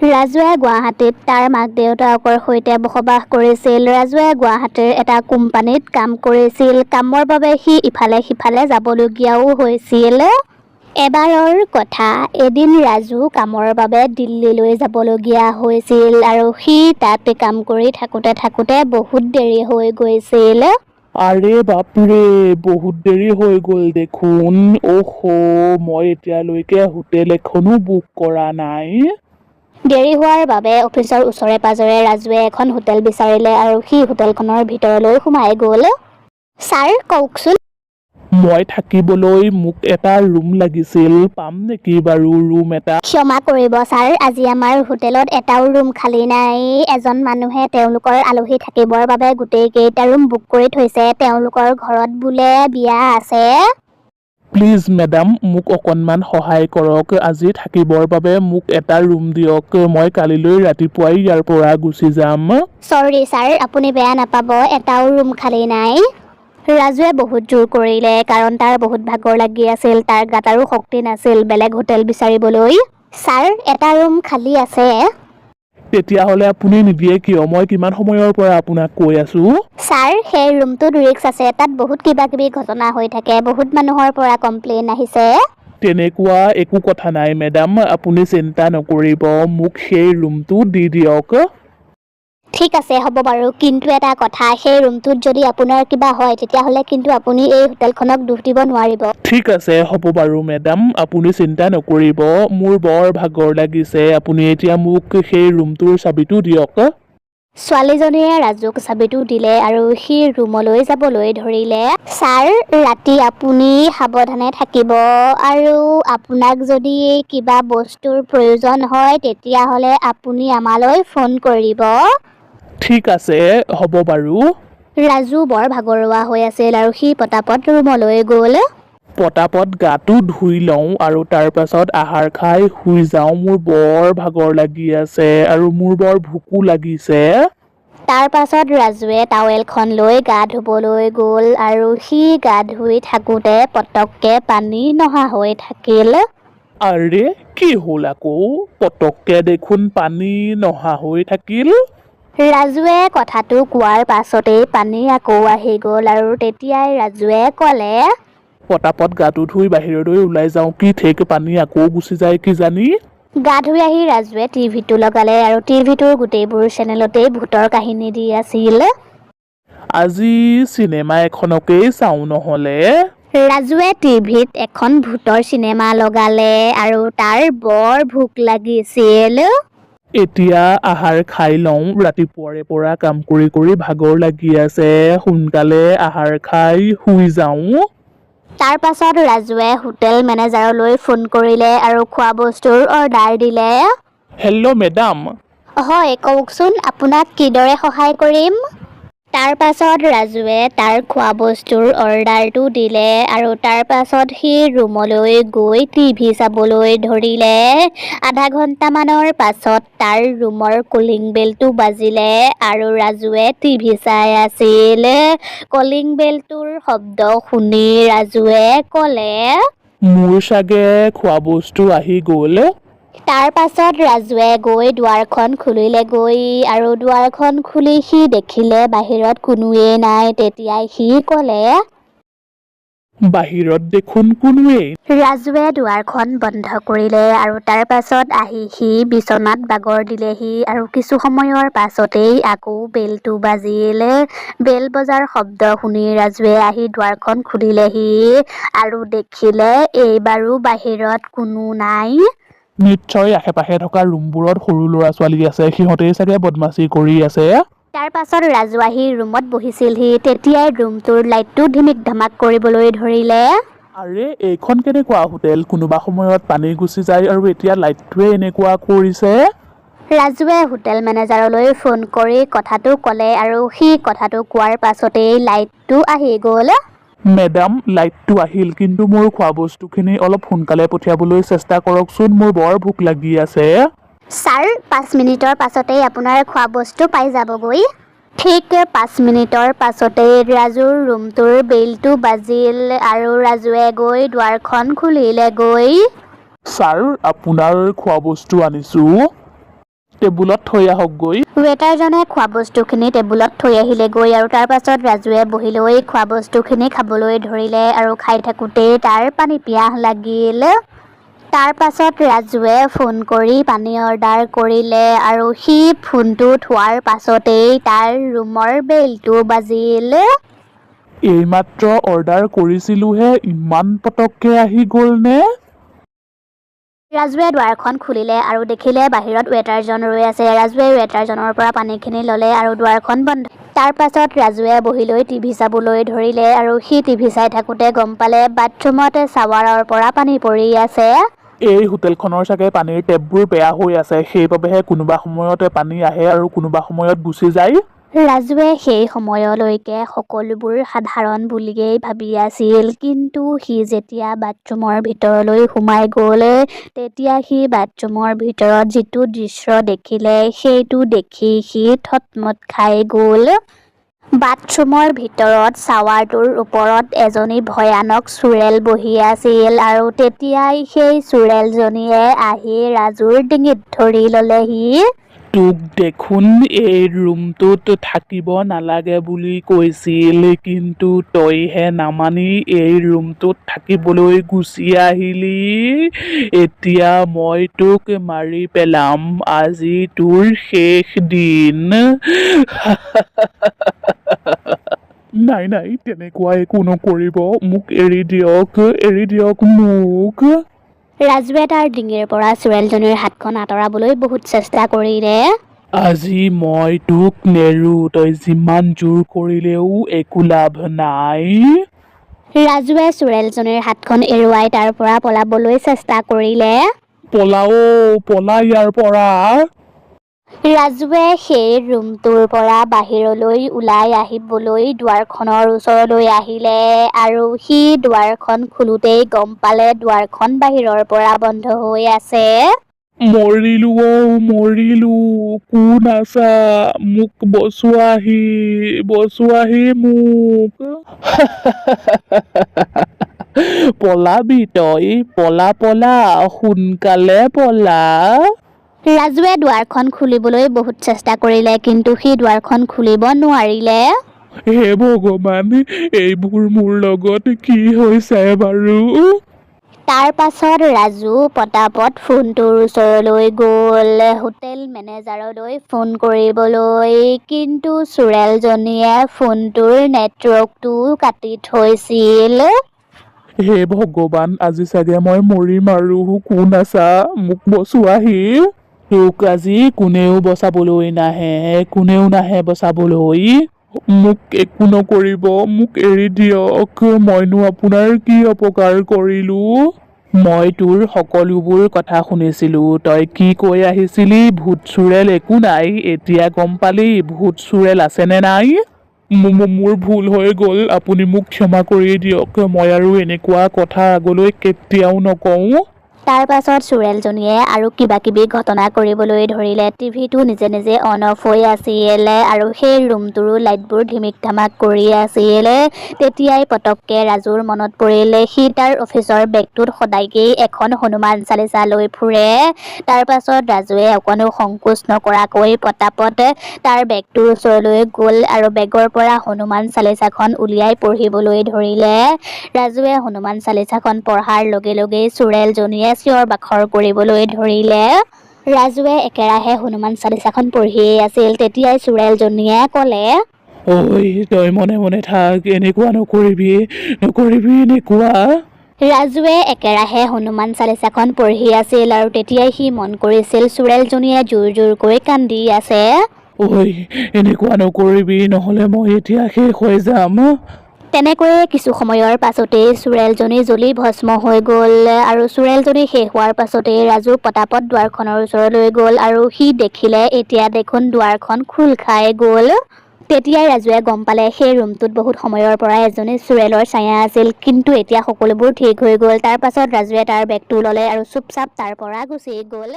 ৰাজুৱে গুৱাহাটীত তাৰ মাক-দেউতাকৰ সৈতে বসবাস কৰিছিল। ৰাজুৱে গুৱাহাটীৰ এটা কোম্পানীত কাম কৰিছিল। কামৰ বাবে সি ইফালে-সিফালে যাবলগীয়াও হৈছিল। এবাৰৰ কথা, এদিন ৰাজু কামৰ বাবে দিল্লীলৈ যাবলগীয়া হৈছিল আৰু সি তাত কাম কৰি থাকোঁতে বহুত দেৰি হৈ গৈছিল। আৰে বাপৰে, বহুত দেৰি হৈ গ'ল দেখোন। মই এতিয়ালৈকে হোটেল এখনো বুক কৰা নাই। দেৰি হোৱাৰ বাবে অফিচৰ ওচৰে-পাজৰে ৰাজুৱে এখন হোটেল বিচাৰিলে আৰু সি হোটেলখনৰ ভিতৰলৈ সোমাই গ'ল। ছাৰ, কওকচোন। মই থাকিবলৈ মোক এটা ৰুম লাগিছিল। পাম নেকি বাৰু ৰুম এটা? ক্ষমা কৰিব ছাৰ, আজি আমাৰ হোটেলত এটাও ৰুম খালী নাই। এজন মানুহে তেওঁলোকৰ আলহী থাকিবৰ বাবে গোটেই কেইটা ৰুম বুক কৰি থৈছে। তেওঁলোকৰ ঘৰত বোলে বিয়া আছে। প্লিজ মেডাম, মোক অকণমান সহায় কৰক। আজি থাকিবৰ বাবে মোক এটা ৰুম দিয়ক। মই কালিলৈ ৰাতিপুৱাই ইয়াৰ পৰা গুচি যাম। চৰি ছাৰ, আপুনি বেয়া নাপাব, এটাও ৰুম খালী নাই। ৰাজুৱে বহুত জোৰ কৰিলে, কাৰণ তাৰ বহুত ভাগৰ লাগি আছিল। তাৰ গাত আৰু শক্তি নাছিল বেলেগ হোটেল বিচাৰিবলৈ। ছাৰ, এটা ৰুম খালী আছে। তেতিয়াহ'লে আপুনি নিদিয়ে কিয়? মই কিমান সময়ৰ পৰা আপোনাক কৈ আছো। ছাৰ, সেই ৰুমটোত ৰিস্ক আছে। তাত বহুত কিবা-কিবি ঘটনা হৈ থাকে। বহুত মানুহৰ পৰা কমপ্লেইন আহিছে। তেনেকুৱা একো কথা নাই মেডাম, আপুনি চিন্তা নকৰিব। মোক সেই ৰুমটো দি দিয়ক। ঠিক আছে, হ'ব বাৰু, কিন্তু এটা কথা, সেই ৰুমটোত যদি আপোনাৰ কিবা হয় তেতিয়াহ'লে কিন্তু আপুনি এই হোটেলখনক দোষ দিব নোৱাৰিব। ঠিক আছে, হ'ব বাৰু মেডাম, আপুনি চিন্তা নকৰিব। মোৰ বৰ ভাগৰ লাগিছে। আপুনি এতিয়া মোক সেই ৰুমটোৰ চাবিটো দিয়ক। ছোৱালীজনীয়ে ৰাজুক চাবিটো দিলে আৰু সি ৰুমলৈ যাবলৈ ধৰিলে। ছাৰ, ৰাতি আপুনি সাৱধানে থাকিব আৰু আপোনাক যদি কিবা বস্তুৰ প্ৰয়োজন হয় তেতিয়াহ'লে আপুনি আমালৈ ফোন কৰিব। ঠিক আছে, হ'ব বাৰু। ৰাজু বৰ ভাগৰুৱা হৈ আছিল আৰু সি পটাপট ৰুমলৈ গ'ল। পটাপট গাটো ধুই লওঁ আৰু তাৰ পাছত আহাৰ খাই শুই যাওঁ। মোৰ বৰ ভাগৰ লাগি আছে আৰু মোৰ বৰ ভোকো লাগিছে। তাৰ পাছত ৰাজুৱে টাৱেলখন লৈ গা ধুবলৈ গ'ল আৰু সি গা ধুই থাকোঁতে পটককে পানী নহা হৈ থাকিল। আৰে, কি হ'ল আকৌ? পটককে দেখোন পানী নহা হৈ থাকিল। ৰাজুৱে কথাটো কোৱাৰ পাছতেই পানী আকৌ আহি গ'ল আৰু তেতিয়াই ৰাজুৱে ক'লে, পটাপট গাটো ধুই বাহিৰলৈ ওলাই যাওঁ, কি ঠিক পানী আকৌ গুচি যায় কিজানি। গা ধুই আহি ৰাজুৱে টিভিটো লগালে আৰু টিভিটোৰ গোটেইবোৰ চেনেলতেই ভূতৰ কাহিনী দি আছিল। আজি চিনেমা এখনকেই চাওঁ নহ'লে। ৰাজুৱে টিভিত এখন ভূতৰ চিনেমা লগালে আৰু তাৰ বৰ ভোক লাগিছিল। এতিয়া আহাৰ খাই লওঁ। ৰাতিপুৱাৰে পৰা কাম কৰি কৰি ভাগৰ লাগি আছে। সোনকালে আহাৰ খাই শুই যাওঁ। তাৰ পাছত ৰাজুৱে হোটেল মেনেজাৰলৈ ফোন কৰিলে আৰু খোৱা বস্তুৰ অৰ্ডাৰ দিলে। Hello' madam. হয়, কওকচোন, আপোনাক কিদৰে সহায় কৰিম? তাৰ পাছত ৰাজুৱে তাৰ খোৱা বস্তুৰ অৰ্ডাৰটো দিলে আৰু তাৰ পাছত সি ৰুমলৈ গৈ টিভি চাবলৈ ধৰিলে। আধা ঘণ্টামানৰ পাছত তাৰ ৰুমৰ কলিং বেলটো বাজিলে আৰু ৰাজুৱে টিভি চাই আছিল। কলিং বেলটোৰ শব্দ শুনি ৰাজুৱে ক'লে, মোৰ চাগে খোৱা বস্তু আহি গ'ল। তাৰ পাছত ৰাজুৱে গৈ দুৱাৰখন খুলিলেগৈ আৰু দুৱাৰখন খুলি সি দেখিলে বাহিৰত কোনোৱেই নাই। তেতিয়াই সি ক'লে, বাহিৰত দেখোন কোনোৱেই। ৰাজুৱে দুৱাৰখন বন্ধ কৰিলে আৰু তাৰ পাছত আহি সি বিচনাত বাগৰ দিলেহি আৰু কিছু সময়ৰ পাছতেই আকৌ বেলটো বাজিল। বেল বজাৰ শব্দ শুনি ৰাজুৱে আহি দুৱাৰখন খুলিলেহি আৰু দেখিলে এইবাৰো বাহিৰত কোনো নাই। নিশ্চয় আশে-পাশে থকা ৰুমবোৰত সৰু ল'ৰা-ছোৱালী আছে। সিহঁতেই চাগে বদমাচি কৰি আছে। তাৰ পাছত ৰাজু আহি ৰুমত বহিছিলহি। তেতিয়াই ৰুমটোৰ লাইটটো ধিমিক-ধামাক কৰিবলৈ ধৰিলে। আৰে, এইখন কেনেকুৱা হোটেল? কোনোবা সময়ত পানী গুচি যায় আৰু এতিয়া লাইটটোৱে এনেকুৱা কৰিছে। ৰাজুৱে হোটেল মেনেজাৰলৈ ফোন কৰি কথাটো ক'লে আৰু সি কথাটো কোৱাৰ পাছতেই লাইটটো আহি গ'ল। মেডাম, লাইটটো আহিল, কিন্তু মোৰ খোৱা বস্তুখিনি অলপ সোনকালে পঠিয়াবলৈ চেষ্টা কৰকচোন। মোৰ বৰ ভোক লাগি আছে। ছাৰ, 5 মিনিটৰ পাছতেই আপোনাৰ খোৱা বস্তু পাই যাবগৈ। ঠিক 5 মিনিটৰ পাছতেই ৰাজুৰ ৰুমটোৰ বেলটো বাজিল আৰু ৰাজুৱে গৈ দুৱাৰখন খুলিলেগৈ। ছাৰ, আপোনাৰ খোৱা বস্তু আনিছোঁ। টেবুলত থৈ আহকগৈ। ৱেটাৰজনে খোৱা বস্তুখিনি টেবুলত থৈ আহিলেগৈ আৰু তাৰ পাছত ৰাজুৱে বহি লৈ খোৱা বস্তুখিনি খাবলৈ ধৰিলে আৰু খাই থাকোঁতেই তাৰ পানী পিয়াহ লাগিল। তাৰ পাছত ৰাজুৱে ফোন কৰি পানী অৰ্ডাৰ কৰিলে আৰু সি ফোনটো থোৱাৰ পাছতেই তাৰ ৰুমৰ বেলটো বাজিল। এইমাত্ৰ অৰ্ডাৰ কৰিছিলোহে, ইমান পটককে আহি গ'ল নে? ৰাজুৱে দুৱাৰখন খুলিলে আৰু দেখিলে বাহিৰত ৱেটাৰজন ৰৈ আছে। ৰাজুৱে ৱেটাৰজনৰ পৰা পানীখিনি ল'লে আৰু দুৱাৰখন বন্ধ। তাৰ পাছত ৰাজুৱে বহি লৈ টিভি চাবলৈ ধৰিলে আৰু সি টিভি চাই থাকোঁতে গম পালে বাথৰুমত শ্বাৱাৰৰ পৰা পানী পৰি আছে। এই হোটেলখনৰ চাগে পানীৰ টেপবোৰ বেয়া হৈ আছে, সেইবাবেহে কোনোবা সময়ত পানী আহে আৰু কোনোবা সময়ত গুচি যায়। ৰাজুৱে সেই সময়লৈকে সকলোবোৰ সাধাৰণ বুলিয়েই ভাবি আছিল, কিন্তু সি যেতিয়া বাথৰুমৰ ভিতৰলৈ সোমাই গ'ল তেতিয়া সি বাথৰুমৰ ভিতৰত যিটো দৃশ্য দেখিলে সেইটো দেখি সি থতমত খাই গ'ল। বাথৰুমৰ ভিতৰত শ্বাৱাৰটোৰ ওপৰত এজনী ভয়ানক চুৰেল বহি আছিল আৰু তেতিয়াই সেই চুৰেলজনীয়ে আহি ৰাজুৰ ডিঙিত ধৰি ল'লেহি। তোক দেখোন এই ৰুমটোত থাকিব নালাগে বুলি কৈছিল, কিন্তু তইহে নামানি এই ৰুমটোত থাকিবলৈ গুচি আহিলি। এতিয়া মই তোক মাৰি পেলাম, আজি তোৰ শেষ দিন। নাই নাই, তেনেকুৱা একো নকৰিব, মোক এৰি দিয়ক মোক। ৰাজুৱে তাৰ ডিঙিৰ পৰা চুৰেলজনীৰ হাতখন আঁতৰাবলৈ বহুত চেষ্টা কৰিলে। আজি মই তোক নেৰো, তই যিমান জোৰ কৰিলেও একো লাভ নাই। ৰাজুৱে চুৰেলজনীৰ হাতখন এৰুৱাই তাৰ পৰা পলাবলৈ চেষ্টা কৰিলে। পলা ইয়াৰ পৰা। ৰাজুৱে সেই ৰুমটোৰ পৰা বাহিৰলৈ ওলাই আহিবলৈ দুৱাৰখনৰ ওচৰলৈ আহিলে আৰু সি দুৱাৰখন খোলোতেই গম পালে দুৱাৰখন বাহিৰৰ পৰা বন্ধ হৈ আছে। মৰিলো, কোন আছা? মোক বচোৱাহি মোক। পলাবি তই, পলা, সোনকালে পলা। ৰাজুৱে দুৱাৰখন খুলিবলৈ বহুত চেষ্টা কৰিলে, কিন্তু সি দুৱাৰখন খুলিব নোৱাৰিলে। হে ভগৱান, এইবোৰ মোৰ লগত কি হৈছে বাৰু? তাৰ পাছত ৰাজু পটাপট ফোনটোৰ ওচৰলৈ গ'ল হোটেল মেনেজাৰলৈ ফোন কৰিবলৈ, কিন্তু চুৰেলজনীয়ে ফোনটোৰ নেটৱৰ্কটো কাটি থৈছিল। হে ভগৱান, আজি চাগে মই মৰিম আৰু। কোন আছা? মোক বচোৱাহি। তোক আজি কোনেও নাহে বচাবলৈ। মোক একো নকৰিব, মোক এৰি দিয়ক, মইনো আপোনাৰ কি অপকাৰ কৰিলো? মই তোৰ সকলোবোৰ কথা শুনিছিলো, তই কি কৈ আহিছিলি ভূত চুৰেল একো নাই, এতিয়া গম পালি ভূত চুৰেল আছে নে নাই? মোৰ ভুল হৈ গ'ল, আপুনি মোক ক্ষমা কৰি দিয়ক, মই আৰু এনেকুৱা কথা আগলৈ কেতিয়াও নকওঁ। তাৰ পাছত চুৰেলজনীয়ে আৰু কিবা কিবি ঘটনা কৰিবলৈ ধৰিলে। টিভিটো নিজে নিজে অন অফ হৈ আছিল আৰু সেই ৰুমটোৰো লাইটবোৰ ধিমিক ধামাক কৰি আছিল। তেতিয়াই পটককে ৰাজুৰ মনত পৰিলে সি তাৰ অফিচৰ বেগটোত সদায়েই এখন হনুমান চালিচা লৈ ফুৰে। তাৰ পাছত ৰাজুৱে অকণো সংকোচ নকৰাকৈ পটাপট তাৰ বেগটোৰ ওচৰলৈ গ'ল আৰু বেগৰ পৰা হনুমান চালিচাখন উলিয়াই পঢ়িবলৈ ধৰিলে। ৰাজুৱে হনুমান চালিচাখন পঢ়াৰ লগে লগেই চুৰেলজনীয়ে চিঞৰ বাখৰ কৰিবলৈ ধৰিলে। ৰাজুৱে একেৰাহে হনুমান চালিচাখন পঢ়িয়েই আছিল। তেতিয়াই চুৰেলজনীয়ে ক'লে, ঐ তই মনে মনে থাক, এনেকুৱা নকৰিবি এনেকুৱা। ৰাজুৱে একেৰাহে হনুমান চালিচাখন পঢ়ি আছিল আৰু তেতিয়াই সি মন কৰিছিল চুৰেলজনীয়ে জোৰ জোৰকৈ কান্দি আছে। ঐ এনেকুৱা নকৰিবি, নহ'লে মই এতিয়া শেষ হৈ যাম। তেনেকৈয়ে কিছু সময়ৰ পাছতেই চুৰেলজনী জ্বলি ভস্ম হৈ গ'ল আৰু চুৰেলজনী শেষ হোৱাৰ পাছতেই ৰাজু পটাপট দুৱাৰখনৰ ওচৰলৈ গ'ল আৰু সি দেখিলে এতিয়া দেখোন দুৱাৰখন খোল খাই গ'ল। তেতিয়াই ৰাজুৱে গম পালে সেই ৰুমটোত বহুত সময়ৰ পৰা এজনী চুৰেলৰ ছায়া আছিল, কিন্তু এতিয়া সকলোবোৰ ঠিক হৈ গ'ল। তাৰ পাছত ৰাজুৱে তাৰ বেগটো ল'লে আৰু চুপচাপ তাৰ পৰা গুচি গ'ল।